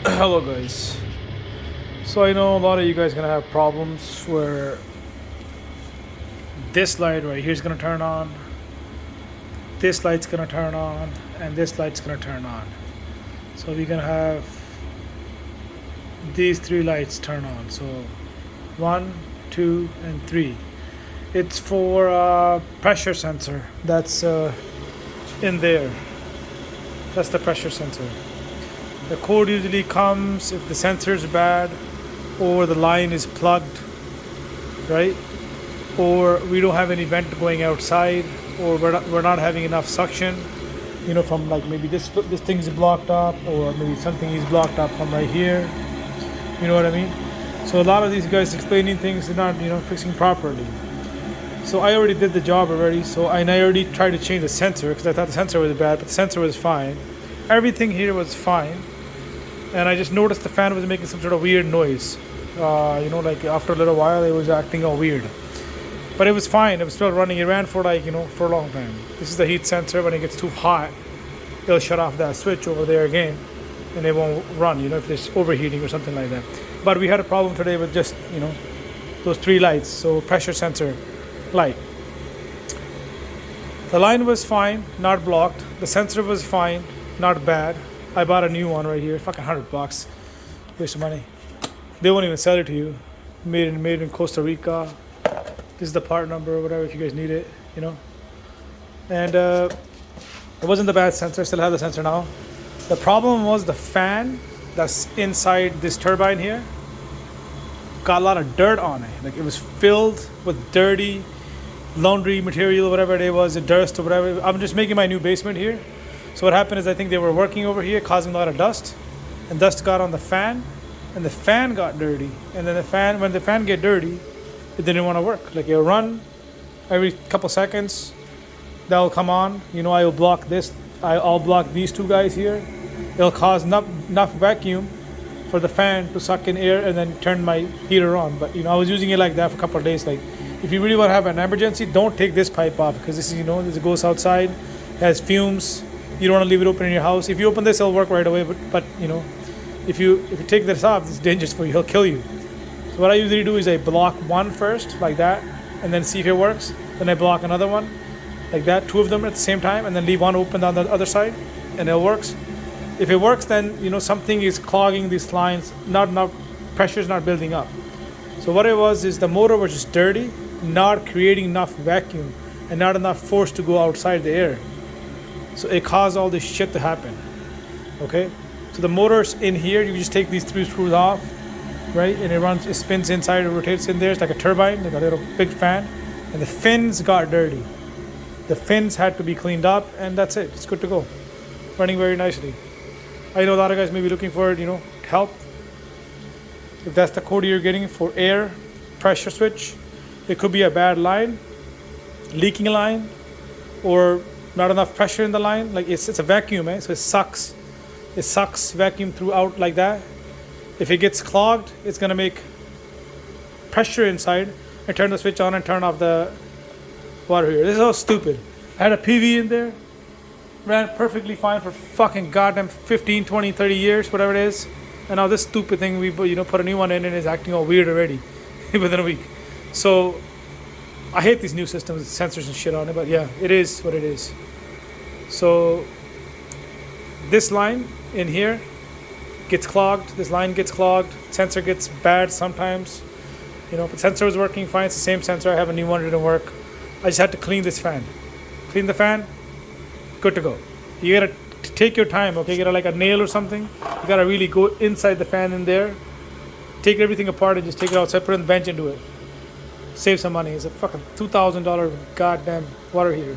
Hello guys. So I know a lot of you guys gonna have problems where this light right here is gonna turn on, this light's gonna turn on, and this light's gonna turn on. So we're gonna have these three lights turn on. So 1, 2, and 3. It's for pressure sensor that's in there. That's the pressure sensor. The code usually comes if the sensor is bad or the line is plugged, right? Or we don't have any vent going outside, or we're not having enough suction, from like maybe this thing is blocked up, or maybe something is blocked up from right here. You know what I mean? So a lot of these guys explaining things they're not, fixing properly. So I already did the job already. And I already tried to change the sensor because I thought the sensor was bad, but the sensor was fine. Everything here was fine. And I just noticed the fan was making some sort of weird noise. Like after a little while, it was acting all weird. But it was fine. It was still running. It ran for for a long time. This is the heat sensor. When it gets too hot, it'll shut off that switch over there again, and it won't run. If there's overheating or something like that. But we had a problem today with just those three lights. So pressure sensor light. The line was fine, not blocked. The sensor was fine, not bad. I bought a new one right here, fucking $100. Waste of money. They won't even sell it to you. Made in Costa Rica. This is the part number or whatever if you guys need it, And it wasn't the bad sensor, still have the sensor now. The problem was the fan that's inside this turbine here got a lot of dirt on it. Like it was filled with dirty laundry material, whatever it was, dust or whatever. I'm just making my new basement here. So what happened is I think they were working over here, causing a lot of dust, and dust got on the fan, and the fan got dirty. And then when the fan get dirty, it didn't want to work. Like it'll run every couple seconds, that'll come on. I'll block this. I'll block these two guys here. It'll cause enough vacuum for the fan to suck in air and then turn my heater on. But I was using it like that for a couple of days. Like if you really want to have an emergency, don't take this pipe off because this is this goes outside, it has fumes. You don't want to leave it open in your house. If you open this, it'll work right away. But if you take this off, it's dangerous for you. He'll kill you. So what I usually do is I block one first, like that, and then see if it works. Then I block another one, like that, two of them at the same time, and then leave one open on the other side, and it works. If it works, then something is clogging these lines. Not enough pressure is not building up. So what it was is the motor was just dirty, not creating enough vacuum, and not enough force to go outside the air. So it caused all this shit to happen. Okay? So the motor's in here, you just take these three screws off, right? And it spins inside, it rotates in there. It's like a turbine, like a little big fan. And the fins got dirty. The fins had to be cleaned up, and that's it. It's good to go. Running very nicely. I know a lot of guys may be looking for help. If that's the code you're getting for air pressure switch, it could be a bad line, leaking line, or not enough pressure in the line. Like it's a vacuum, so it sucks vacuum throughout like that. If it gets clogged, it's gonna make pressure inside and turn the switch on and turn off the water heater. This is so stupid. I had a PV in there, ran perfectly fine for fucking goddamn 15, 20, 30 years, whatever it is. And now this stupid thing we put a new one in and it's acting all weird already within a week. So I hate these new systems with sensors and shit on it, but yeah, it is what it is. So this line in here gets clogged, this line gets clogged, sensor gets bad sometimes. But sensor was working fine, it's the same sensor, I have a new one, it didn't work. I just had to clean this fan. Clean the fan, good to go. You gotta take your time, okay? You gotta like a nail or something. You gotta really go inside the fan in there, take everything apart and just take it outside, put it on the bench and do it. Save some money. It's a fucking $2,000 goddamn water heater.